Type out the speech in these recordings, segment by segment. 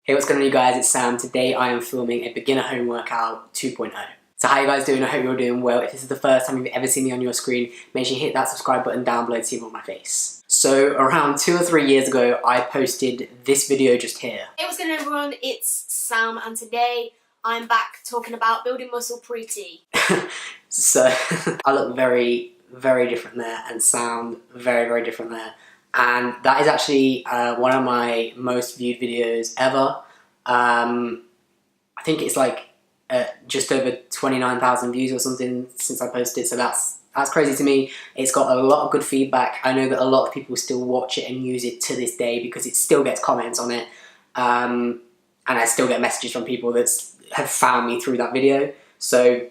Hey, what's going on you guys? It's Sam. Today I am filming a beginner home workout 2.0. So how you guys doing? I hope you're doing well. If this is the first time you've ever seen me on your screen, make sure you hit that subscribe button down below to see more of my face. So around 2 or 3 years ago, I posted this video just here. Hey, what's going on everyone? It's Sam and today I'm back talking about building muscle pre-T. So I look very, very different there and sound very, very different there. And that is actually one of my most viewed videos ever. I think it's like just over 29,000 views or something since I posted, so that's crazy to me. It's got a lot of good feedback. I know that a lot of people still watch it and use it to this day because it still gets comments on it. And I still get messages from people that have found me through that video. So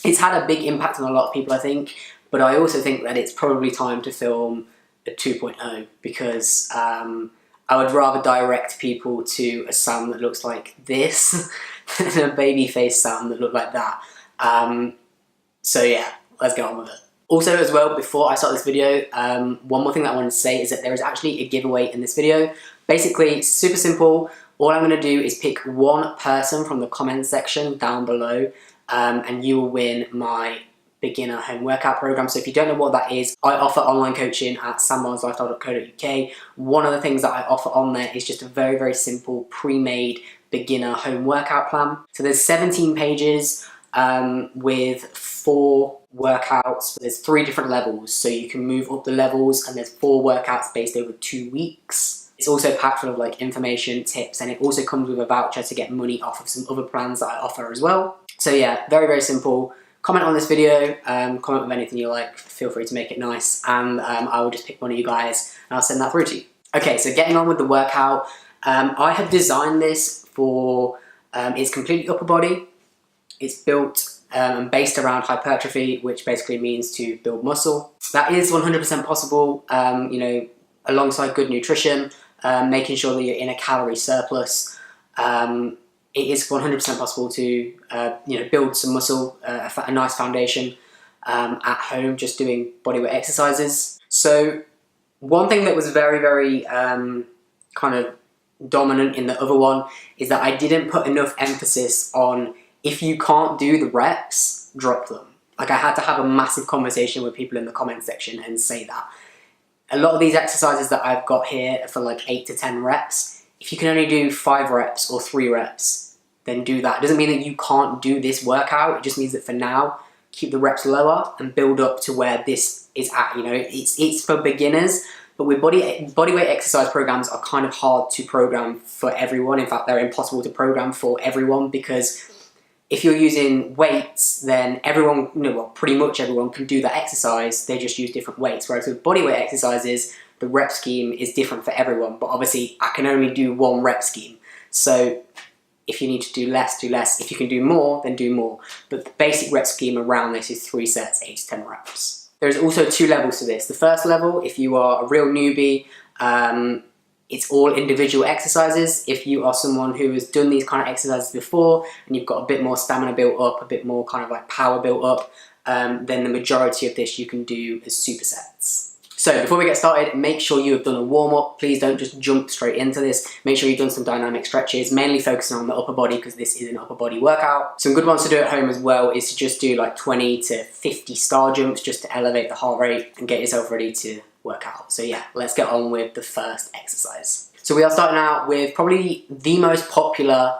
it's had a big impact on a lot of people, I think. But I also think that it's probably time to film a 2.0 because I would rather direct people to a Sam that looks like this than a baby face Sam that looked like that. So yeah, let's get on with it. Also as well, before I start this video, one more thing that I wanted to say is that there is actually a giveaway in this video. Basically, super simple. All I'm going to do is pick one person from the comments section down below and you will win my beginner home workout program. So if you don't know what that is, I offer online coaching at sambarneslifestyle.co.uk. One of the things that I offer on there is just a very, very simple pre-made beginner home workout plan. So there's 17 pages with 4 workouts. There's 3 different levels, so you can move up the levels, and there's 4 workouts based over 2 weeks. It's also packed full of like information, tips, and it also comes with a voucher to get money off of some other plans that I offer as well. So yeah, very, very simple. Comment on this video, comment with anything you like, feel free to make it nice, and I will just pick one of you guys and I'll send that through to you. Okay, so getting on with the workout, I have designed this for, it's completely upper body. It's built and based around hypertrophy, which basically means to build muscle. That is 100% possible, you know, alongside good nutrition, making sure that you're in a calorie surplus. It is 100% possible to you know, build some muscle, a nice foundation at home, just doing bodyweight exercises. So one thing that was very, very kind of dominant in the other one is that I didn't put enough emphasis on, if you can't do the reps, drop them. Like, I had to have a massive conversation with people in the comment section and say that. A lot of these exercises that I've got here are for like 8 to 10 reps. If you can only do 5 reps or 3 reps, then do that. It doesn't mean that you can't do this workout. It just means that for now, keep the reps lower and build up to where this is at. You know, it's for beginners, but with bodyweight exercise programs are kind of hard to program for everyone. In fact, they're impossible to program for everyone, because if you're using weights, then everyone, you know, well, pretty much everyone can do that exercise. They just use different weights. Whereas with bodyweight exercises, the rep scheme is different for everyone. But obviously, I can only do 1 rep scheme. So if you need to do less, do less. If you can do more, then do more. But the basic rep scheme around this is 3 sets, 8 to 10 reps. There's also 2 levels to this. The first level, if you are a real newbie, it's all individual exercises. If you are someone who has done these kind of exercises before and you've got a bit more stamina built up, a bit more kind of like power built up, then the majority of this you can do as supersets. So before we get started, make sure you have done a warm-up. Please don't just jump straight into this. Make sure you've done some dynamic stretches, mainly focusing on the upper body because this is an upper body workout. Some good ones to do at home as well is to just do like 20 to 50 star jumps just to elevate the heart rate and get yourself ready to work out. So yeah, let's get on with the first exercise. So we are starting out with probably the most popular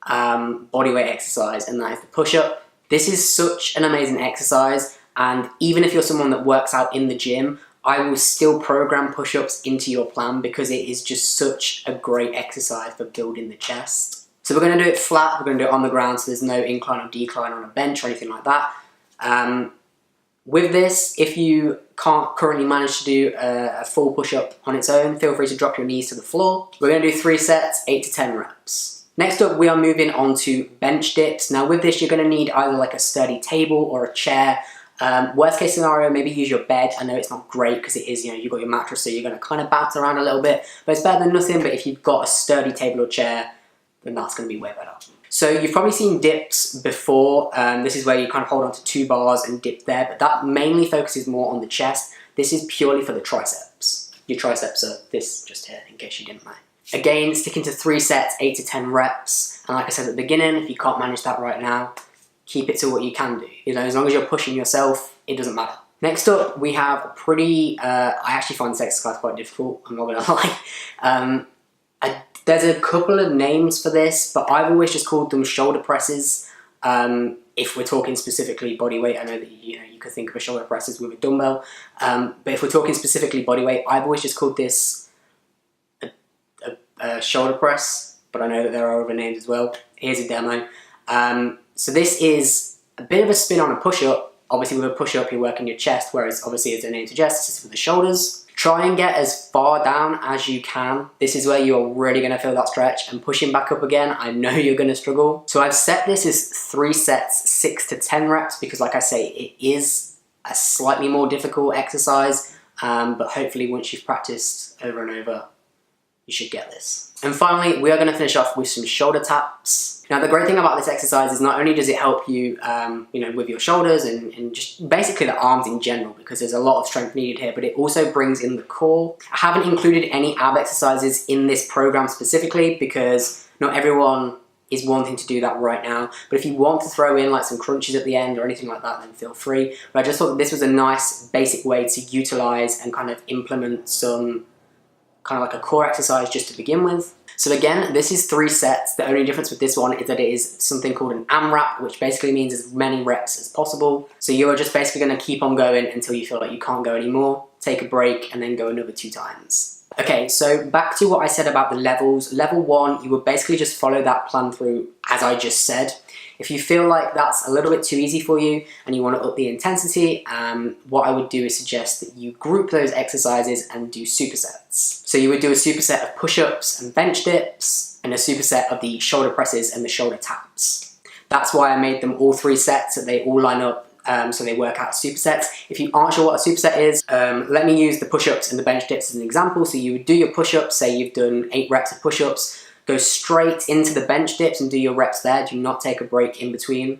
bodyweight exercise, and that is the push-up. This is such an amazing exercise, and even if you're someone that works out in the gym, I will still program push-ups into your plan because it is just such a great exercise for building the chest. So we're going to do it flat, we're going to do it on the ground, so there's no incline or decline on a bench or anything like that. With this, if you can't currently manage to do a full push-up on its own, feel free to drop your knees to the floor. We're going to do 3 sets, 8 to 10 reps. Next up, we are moving on to bench dips. Now with this, you're going to need either like a sturdy table or a chair. Worst case scenario, maybe use your bed. I know it's not great because it is, you know, you've got your mattress, so you're going to kind of bounce around a little bit, but it's better than nothing. But if you've got a sturdy table or chair, then that's going to be way better. So you've probably seen dips before. This is where you kind of hold on to 2 bars and dip there, but that mainly focuses more on the chest. This is purely for the triceps. Your triceps are this just here, in case you didn't know. Again, sticking to 3 sets, 8 to 10 reps. And like I said at the beginning, if you can't manage that right now, keep it to what you can do. You know, as long as you're pushing yourself, it doesn't matter. Next up, we have a pretty, I actually find this exercise quite difficult, I'm not gonna lie. There's a couple of names for this, but I've always just called them shoulder presses. If we're talking specifically body weight, I know that you could think of a shoulder presses with a dumbbell, but if we're talking specifically body weight, I've always just called this a shoulder press, but I know that there are other names as well. Here's a demo. So this is a bit of a spin on a push-up. Obviously with a push-up you're working your chest, whereas obviously as the name suggests, this is for the shoulders. Try and get as far down as you can. This is where you're really going to feel that stretch, and pushing back up again, I know you're going to struggle. So I've set this as 3 sets, 6 to 10 reps, because like I say, it is a slightly more difficult exercise, but hopefully once you've practiced over and over, you should get this. And finally, we are going to finish off with some shoulder taps. Now, the great thing about this exercise is not only does it help you, with your shoulders and just basically the arms in general, because there's a lot of strength needed here, but it also brings in the core. I haven't included any ab exercises in this program specifically because not everyone is wanting to do that right now. But if you want to throw in like some crunches at the end or anything like that, then feel free. But I just thought that this was a nice basic way to utilize and kind of implement some kind of like a core exercise just to begin with. So again, this is 3 sets. The only difference with this one is that it is something called an AMRAP, which basically means as many reps as possible. So you're just basically going to keep on going until you feel like you can't go anymore, take a break, and then go another 2 times. Okay, so back to what I said about the levels. Level 1, you would basically just follow that plan through as I just said. If you feel like that's a little bit too easy for you and you want to up the intensity, what I would do is suggest that you group those exercises and do supersets. So you would do a superset of push-ups and bench dips and a superset of the shoulder presses and the shoulder taps. That's why I made them all 3 sets, so they all line up so they work out supersets. If you aren't sure what a superset is, let me use the push-ups and the bench dips as an example. So you would do your push-ups, say you've done 8 reps of push-ups, go straight into the bench dips and do your reps there. Do not take a break in between.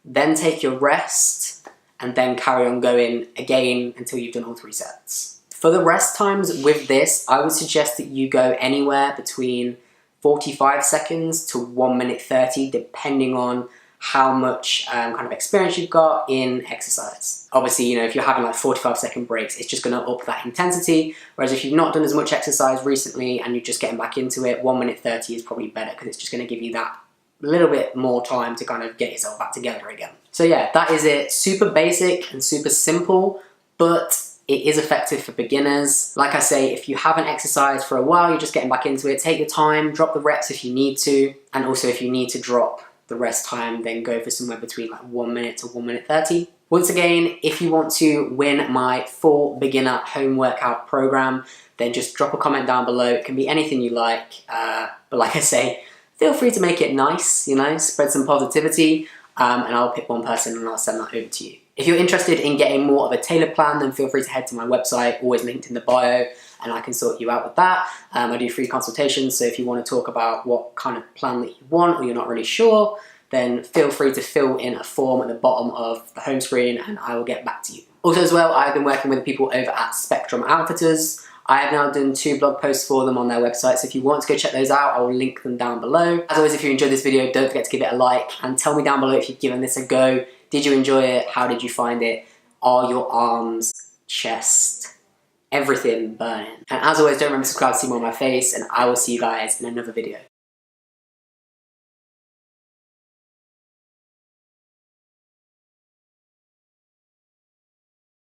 Then take your rest and then carry on going again until you've done all 3 sets. For the rest times with this, I would suggest that you go anywhere between 45 seconds to 1 minute 30, depending on how much kind of experience you've got in exercise. Obviously, if you're having like 45-second breaks, it's just going to up that intensity. Whereas if you've not done as much exercise recently and you're just getting back into it, 1 minute 30 is probably better because it's just going to give you that little bit more time to kind of get yourself back together again. So yeah, that is it. Super basic and super simple, but it is effective for beginners. Like I say, if you haven't exercised for a while, you're just getting back into it, take your time, drop the reps if you need to, and also if you need to drop the rest time, then go for somewhere between like 1 minute to 1 minute 30. Once again, if you want to win my full beginner home workout program, then just drop a comment down below. It can be anything you like, but like I say, feel free to make it nice, spread some positivity, and I'll pick one person and I'll send that over to you. If you're interested in getting more of a tailored plan, then feel free to head to my website, always linked in the bio, and I can sort you out with that. I do free consultations, so if you want to talk about what kind of plan that you want or you're not really sure, then feel free to fill in a form at the bottom of the home screen and I will get back to you. Also as well, I've been working with the people over at Spectrum Outfitters. I have now done 2 blog posts for them on their website, so if you want to go check those out, I will link them down below. As always, if you enjoyed this video, don't forget to give it a like and tell me down below if you've given this a go. Did you enjoy it? How did you find it? Are your arms, chest, everything burning? And as always, don't remember to subscribe to see more of my face, and I will see you guys in another video.